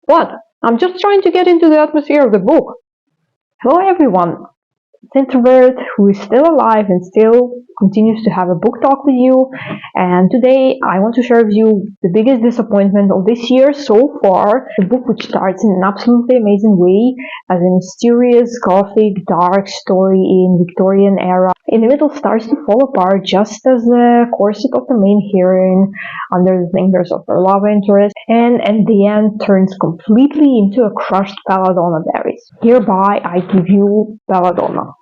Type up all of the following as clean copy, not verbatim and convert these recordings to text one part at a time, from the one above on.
What? I'm just trying to get into the atmosphere of the book. Hello everyone, it's Introvert who is still alive and still continues to have a book talk with you. And today I want to share with you the biggest disappointment of this year so far. The book which starts in an absolutely amazing way as a mysterious, gothic, dark story in Victorian era. In the middle starts to fall apart just as the corset of the main heroine under the fingers of her love interest, and at the end turns completely into a crushed Belladonna berries. Hereby I give you Belladonna.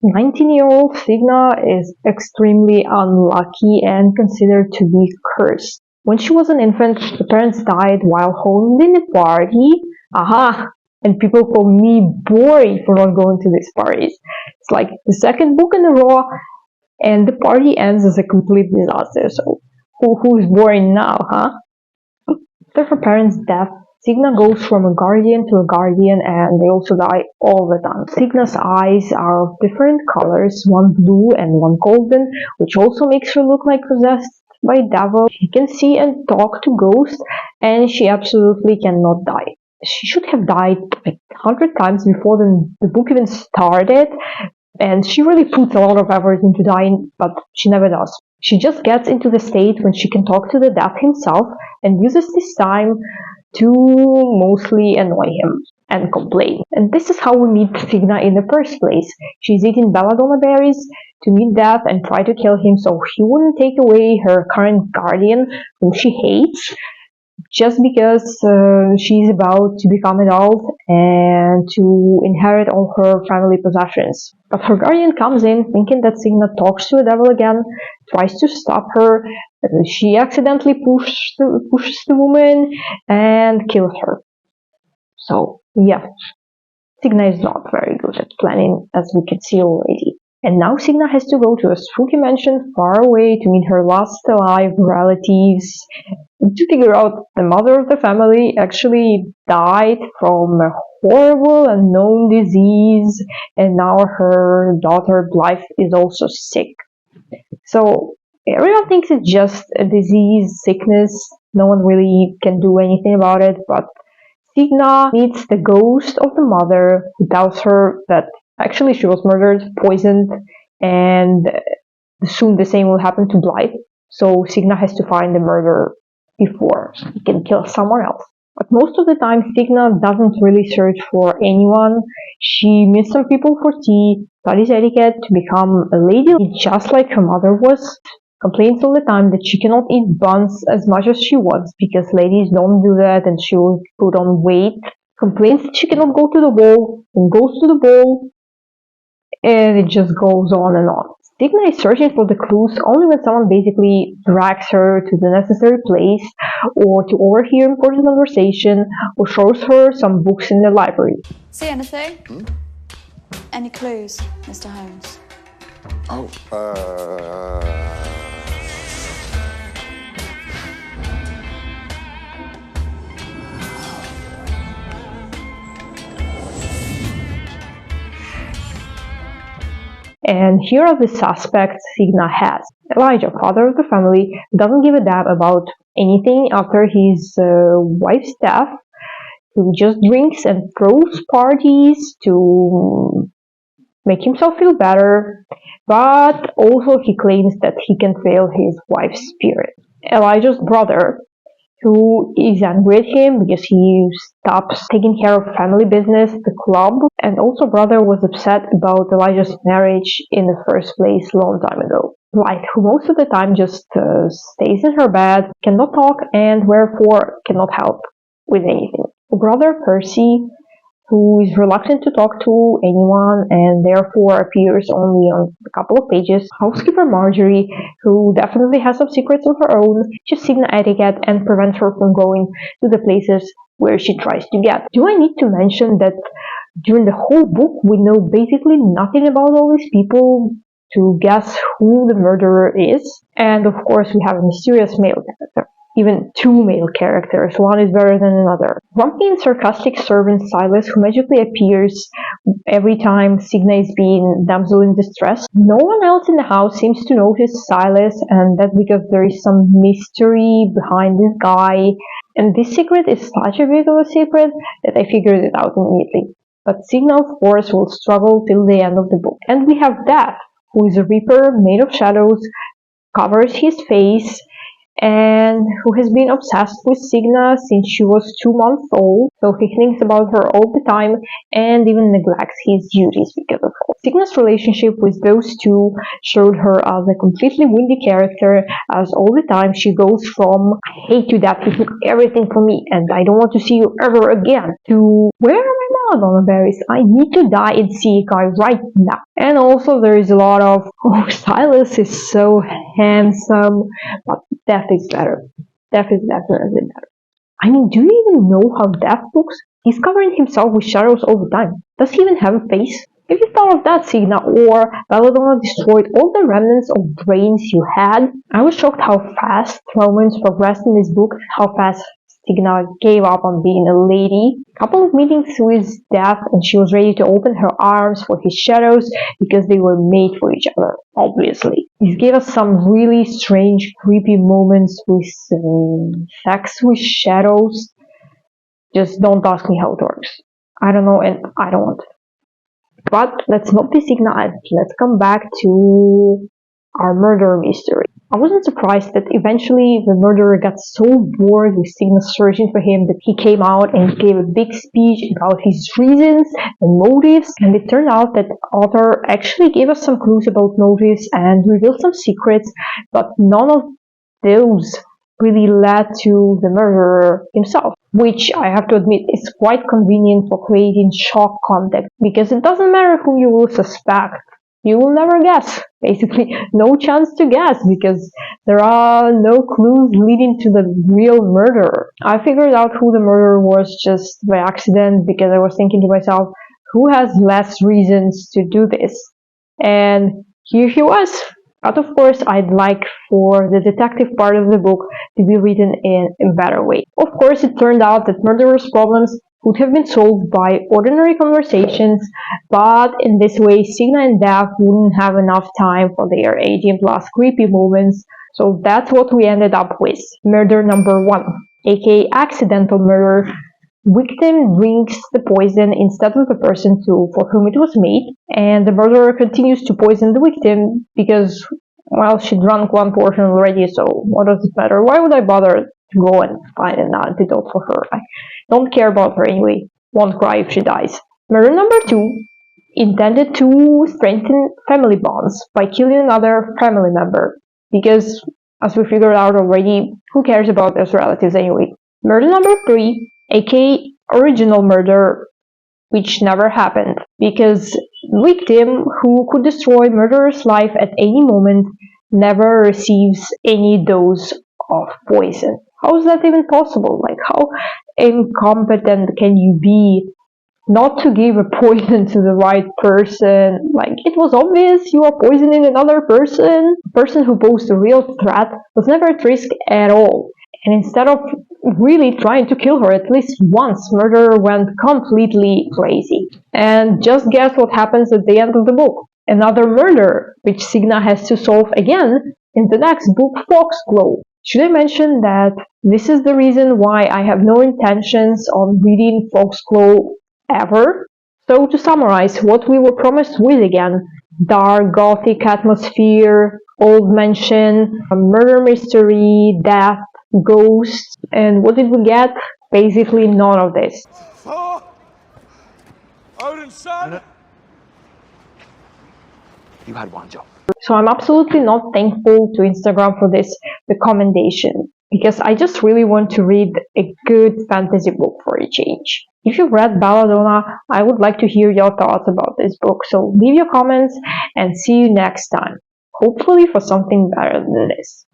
19-year-old Signa is extremely unlucky and considered to be cursed. When she was an infant, her parents died while holding a party. Aha! And people call me boring for not going to these parties. It's like the second book in a row, and the party ends as a complete disaster. So who's boring now, huh? After her parents' death, Signa goes from a guardian to a guardian, and they also die all the time. Signa's eyes are of different colors, one blue and one golden, which also makes her look like possessed by devil. She can see and talk to ghosts, and she absolutely cannot die. She should have died like 100 times before the book even started, and she really puts a lot of effort into dying, but she never does. She just gets into the state when she can talk to the death himself and uses this time to mostly annoy him and complain. And this is how we meet Signa in the first place. She's eating belladonna berries to meet death and try to kill him so he wouldn't take away her current guardian, whom she hates, just because she's about to become adult and to inherit all her family possessions. But her guardian comes in thinking that Signa talks to the devil again, tries to stop her. She accidentally pushes the woman and kills her. So yeah, Signa is not very good at planning, as we can see already. And now Signa has to go to a spooky mansion far away to meet her last alive relatives, to figure out the mother of the family actually died from a horrible unknown disease, and now her daughter Blythe is also sick. So everyone thinks it's just a disease, sickness, no one really can do anything about it, but Signa meets the ghost of the mother who tells her that actually she was murdered, poisoned, and soon the same will happen to Blythe. So Signa has to find the murderer before he can kill someone else. But most of the time, Signa doesn't really search for anyone. She meets some people for tea, studies etiquette to become a lady just like her mother was. Complains all the time that she cannot eat buns as much as she wants because ladies don't do that and she will put on weight. Complains that she cannot go to the ball and goes to the ball, and it just goes on and on. Signa is searching for the clues only when someone basically drags her to the necessary place, or to overhear important conversation, or shows her some books in the library. See anything? Any clues, Mr. Holmes? And here are the suspects Signa has. Elijah, father of the family, doesn't give a damn about anything after his wife's death. He just drinks and throws parties to make himself feel better, but also he claims that he can feel his wife's spirit. Elijah's brother, who is angry at him because he stops taking care of family business, the club, and also brother was upset about Elijah's marriage in the first place long time ago. Blythe, who most of the time just stays in her bed, cannot talk, and therefore cannot help with anything. Brother Percy, who is reluctant to talk to anyone and therefore appears only on a couple of pages. Housekeeper Marjorie, who definitely has some secrets of her own, just Signa etiquette and prevents her from going to the places where she tries to get. Do I need to mention that during the whole book we know basically nothing about all these people to guess who the murderer is? And of course we have a mysterious male character. Even two male characters, one is better than another. Grumpy and sarcastic servant Silas, who magically appears every time Signa is being damsel in distress. No one else in the house seems to notice Silas, and that's because there is some mystery behind this guy. And this secret is such a big of a secret that I figured it out immediately. But Signa, of course, will struggle till the end of the book. And we have Death, who is a reaper made of shadows, covers his face, and who has been obsessed with Signa since she was 2 months old, so he thinks about her all the time and even neglects his duties because of her. Signa's relationship with those two showed her as a completely windy character, as all the time she goes from "I hate you that you took everything from me and I don't want to see you ever again" to "Where are my Belladonna berries? I need to die in Seaguy right now." And also there is a lot of, "Oh, Silas is so handsome," but Death is better. Death is definitely better. I mean, do you even know how Death looks? He's covering himself with shadows all the time. Does he even have a face? Have you thought of that, Signa? Or Belladonna destroyed all the remnants of brains you had? I was shocked how fast romance progressed in this book, how fast Signa gave up on being a lady. A couple of meetings with Death and she was ready to open her arms for his shadows because they were made for each other, obviously. This gave us some really strange, creepy moments with sex with shadows. Just don't ask me how it works. I don't know and I don't want to. But let's not be Signa and let's come back to our murder mystery. I wasn't surprised that eventually the murderer got so bored with Signa searching for him that he came out and gave a big speech about his reasons and motives, and it turned out that the author actually gave us some clues about motives and revealed some secrets, but none of those really led to the murderer himself, which I have to admit is quite convenient for creating shock content, because it doesn't matter who you will suspect. You will never guess. Basically, no chance to guess because there are no clues leading to the real murderer. I figured out who the murderer was just by accident because I was thinking to myself, who has less reasons to do this? And here he was. But of course, I'd like for the detective part of the book to be written in a better way. Of course, it turned out that murderer's problems would have been solved by ordinary conversations, but in this way, Signa and Death wouldn't have enough time for their 18 plus creepy moments, so that's what we ended up with. Murder number 1, aka accidental murder. Victim drinks the poison instead of the person for whom it was made, and the murderer continues to poison the victim because, well, she drank one portion already, so what does it matter? Why would I bother to go and find an antidote for her? I don't care about her anyway. Won't cry if she dies. Murder number 2, intended to strengthen family bonds by killing another family member, because, as we figured out already, who cares about those relatives anyway? Murder number 3, aka original murder, which never happened, because victim who could destroy murderer's life at any moment never receives any dose of poison. How is that even possible? Like, how incompetent can you be not to give a poison to the right person? Like, it was obvious you are poisoning another person. The person who posed a real threat was never at risk at all. And instead of really trying to kill her at least once, murderer went completely crazy. And just guess what happens at the end of the book. Another murder, which Signa has to solve again in the next book, Foxglove. Should I mention that this is the reason why I have no intentions on reading Foxglove ever? So to summarize, what we were promised with again: dark gothic atmosphere, old mansion, a murder mystery, death, ghosts, and what did we get? Basically none of this. Thor! Odin's son! You had one job. So I'm absolutely not thankful to Instagram for this recommendation, because I just really want to read a good fantasy book for a change. If you've read Belladonna, I would like to hear your thoughts about this book, so leave your comments and see you next time, hopefully for something better than this.